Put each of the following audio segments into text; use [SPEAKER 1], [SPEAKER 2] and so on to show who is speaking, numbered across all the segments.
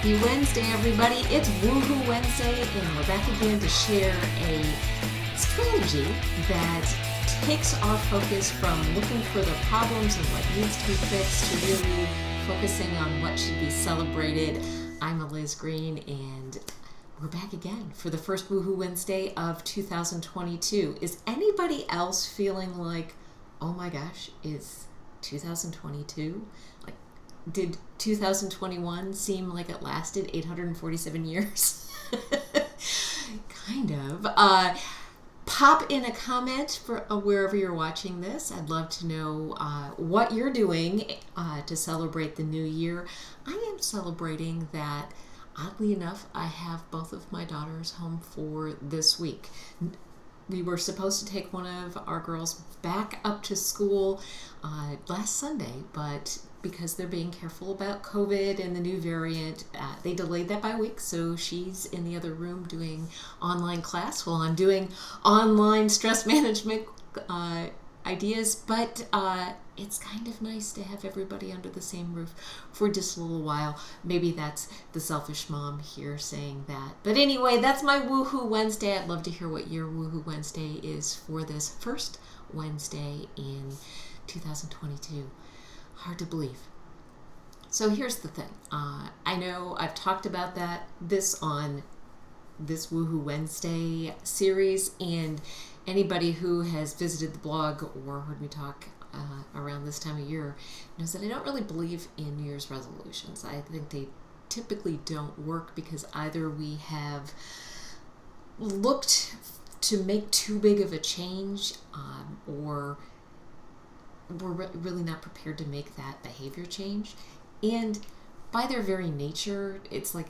[SPEAKER 1] Happy Wednesday, everybody. It's Woohoo Wednesday, and we're back again to share a strategy that takes our focus from looking for the problems and what needs to be fixed to really focusing on what should be celebrated. I'm Liz Green, and we're back again for the first Woohoo Wednesday of 2022. Is anybody else feeling like, oh my gosh, is 2022? Like, did 2021 seem like it lasted 847 years? Kind of. Pop in a comment for wherever you're watching this. I'd love to know what you're doing to celebrate the new year. I am celebrating that, oddly enough, I have both of my daughters home for this week. We were supposed to take one of our girls back up to school last Sunday, but because they're being careful about COVID and the new variant, they delayed that by a week. So she's in the other room doing online class while I'm doing online stress management ideas. But it's kind of nice to have everybody under the same roof for just a little while. Maybe that's the selfish mom here saying that. But anyway, that's my Woohoo Wednesday. I'd love to hear what your Woohoo Wednesday is for this first Wednesday in 2022. Hard to believe. So here's the thing. I know I've talked about this on this Woohoo Wednesday series, and anybody who has visited the blog or heard me talk around this time of year knows that I don't really believe in New Year's resolutions. I think they typically don't work because either we have looked to make too big of a change or we're really not prepared to make that behavior change. And by their very nature, it's like,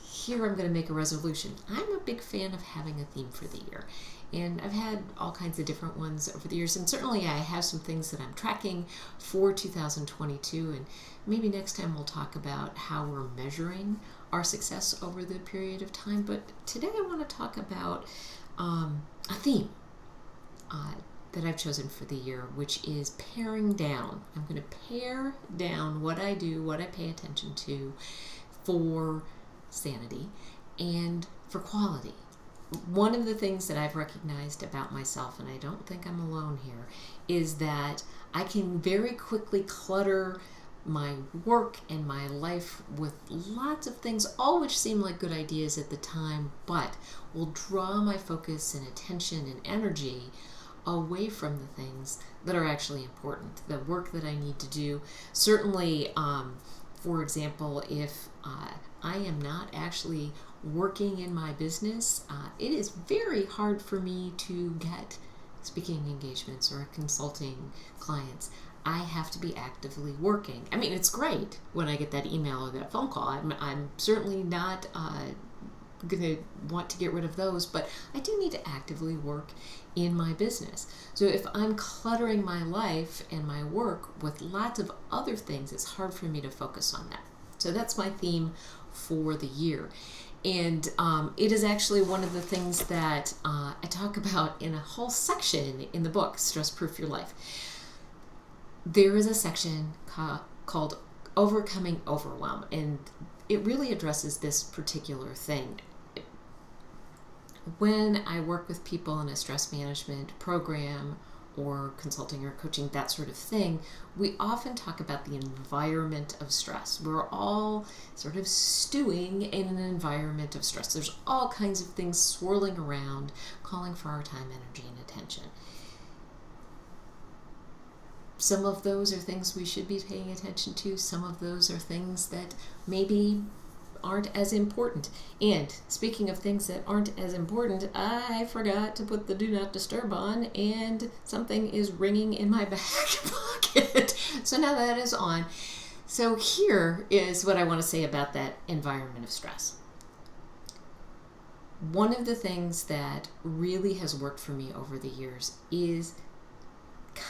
[SPEAKER 1] here I'm going to make a resolution. I'm a big fan of having a theme for the year. And I've had all kinds of different ones over the years. And certainly I have some things that I'm tracking for 2022. And maybe next time we'll talk about how we're measuring our success over the period of time. But today I want to talk about a theme that I've chosen for the year, which is paring down. I'm going to pare down what I do, what I pay attention to for sanity and for quality. One of the things that I've recognized about myself, and I don't think I'm alone here, is that I can very quickly clutter my work and my life with lots of things, all which seem like good ideas at the time, but will draw my focus and attention and energy away from the things that are actually important, the work that I need to do. Certainly, for example, if I am not actually working in my business, it is very hard for me to get speaking engagements or consulting clients. I have to be actively working. I mean, it's great when I get that email or that phone call. I'm certainly not going to want to get rid of those, but I do need to actively work in my business. So if I'm cluttering my life and my work with lots of other things, it's hard for me to focus on that. So that's my theme for the year. And it is actually one of the things that I talk about in a whole section in the book, Stress Proof Your Life. There is a section called Overcoming Overwhelm, and it really addresses this particular thing. When I work with people in a stress management program or consulting or coaching, that sort of thing, we often talk about the environment of stress. We're all sort of stewing in an environment of stress. There's all kinds of things swirling around, calling for our time, energy, and attention. Some of those are things we should be paying attention to. Some of those are things that maybe aren't as important. And speaking of things that aren't as important, I forgot to put the do not disturb on, and something is ringing in my back pocket. So now that is on. So here is what I want to say about that environment of stress. One of the things that really has worked for me over the years is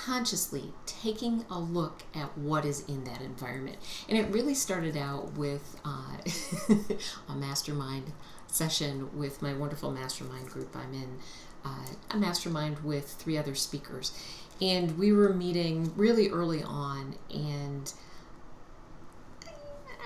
[SPEAKER 1] consciously taking a look at what is in that environment. And it really started out with a mastermind session with my wonderful mastermind group. I'm in a mastermind with 3 other speakers, and we were meeting really early on, and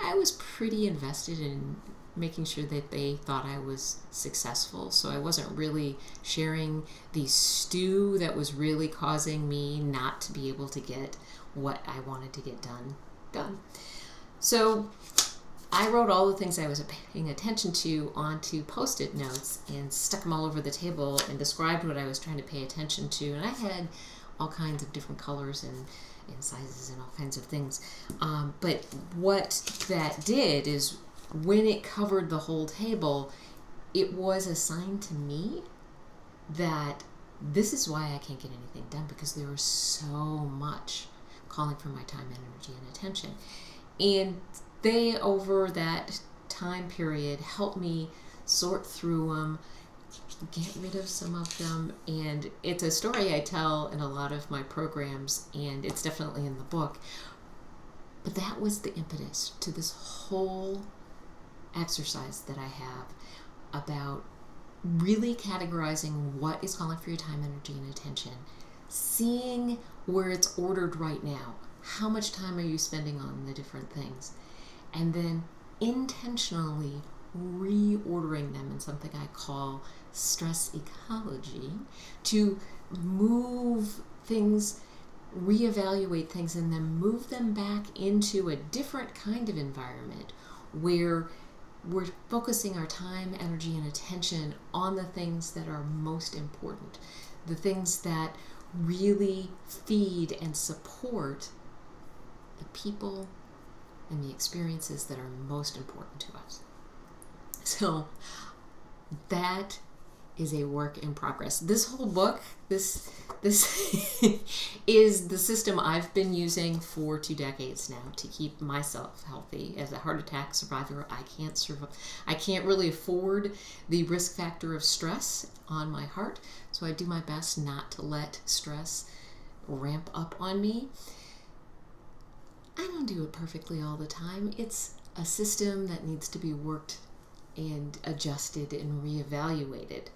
[SPEAKER 1] I was pretty invested in making sure that they thought I was successful. So I wasn't really sharing the stew that was really causing me not to be able to get what I wanted to get done. So I wrote all the things I was paying attention to onto Post-it notes and stuck them all over the table and described what I was trying to pay attention to. And I had all kinds of different colors and sizes and all kinds of things. But what that did is, when it covered the whole table, it was a sign to me that this is why I can't get anything done, because there was so much calling for my time, energy, and attention. And they, over that time period, helped me sort through them, get rid of some of them. And it's a story I tell in a lot of my programs, and it's definitely in the book. But that was the impetus to this whole exercise that I have about really categorizing what is calling for your time, energy, and attention, seeing where it's ordered right now. How much time are you spending on the different things? And then intentionally reordering them in something I call stress ecology, to move things, reevaluate things, and then move them back into a different kind of environment where we're focusing our time, energy, and attention on the things that are most important, the things that really feed and support the people and the experiences that are most important to us. So that is a work in progress. This whole book, this is the system I've been using for 2 decades now to keep myself healthy. As a heart attack survivor, I can't really afford the risk factor of stress on my heart, so I do my best not to let stress ramp up on me. I don't do it perfectly all the time. It's a system that needs to be worked and adjusted and reevaluated.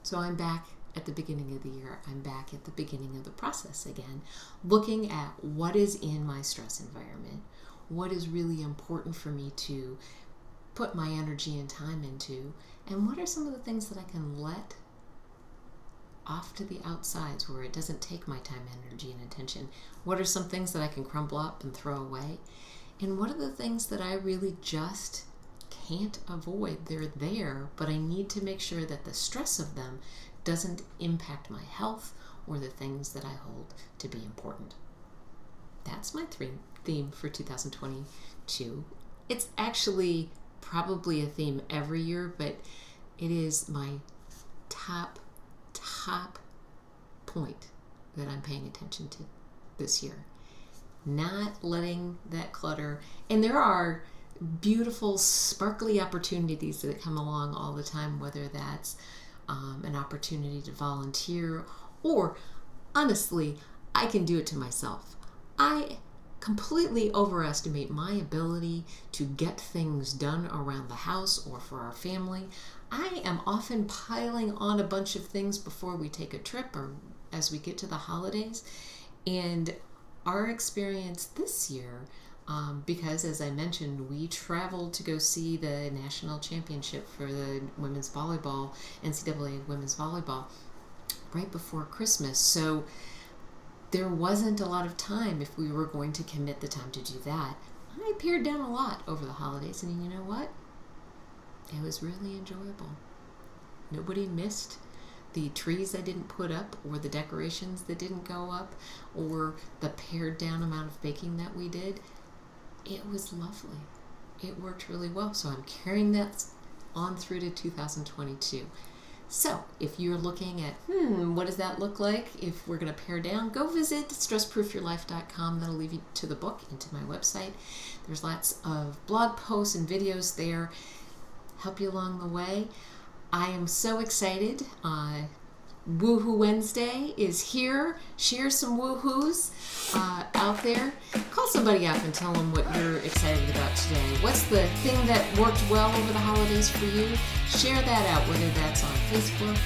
[SPEAKER 1] So I'm back at the beginning of the year. I'm back at the beginning of the process again, looking at what is in my stress environment, what is really important for me to put my energy and time into, and what are some of the things that I can let off to the outsides where it doesn't take my time, energy, and attention. What are some things that I can crumble up and throw away? And what are the things that I really just can't avoid? They're there, but I need to make sure that the stress of them doesn't impact my health or the things that I hold to be important. That's my theme for 2022. It's actually probably a theme every year, but it is my top point that I'm paying attention to this year. Not letting that clutter, and there are beautiful, sparkly opportunities that come along all the time, whether that's an opportunity to volunteer, or honestly, I can do it to myself. I completely overestimate my ability to get things done around the house or for our family. I am often piling on a bunch of things before we take a trip or as we get to the holidays. And our experience this year, because as I mentioned, we traveled to go see the national championship for the women's volleyball, NCAA women's volleyball, right before Christmas. So there wasn't a lot of time if we were going to commit the time to do that. I pared down a lot over the holidays, and you know what? It was really enjoyable. Nobody missed the trees I didn't put up, or the decorations that didn't go up, or the pared down amount of baking that we did. It was lovely. It worked really well. So I'm carrying that on through to 2022. So if you're looking at, what does that look like if we're going to pare down, go visit stressproofyourlife.com. That'll lead you to the book and to my website. There's lots of blog posts and videos there. Help you along the way. I am so excited. Woohoo Wednesday is here. Share some woohoos out there. Call somebody up and tell them what you're excited about today. What's the thing that worked well over the holidays for you? Share that out, whether that's on Facebook,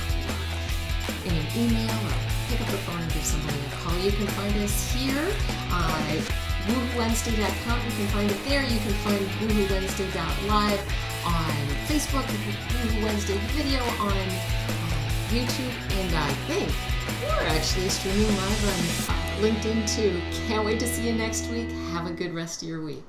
[SPEAKER 1] in an email, or pick up the phone and give somebody a call. You can find us here woohoowednesday.com. You can find it there. You can find woohoowednesday.live on Facebook, Woohoo Wednesday video on YouTube, and I think we're actually streaming live on LinkedIn too. Can't wait to see you next week. Have a good rest of your week.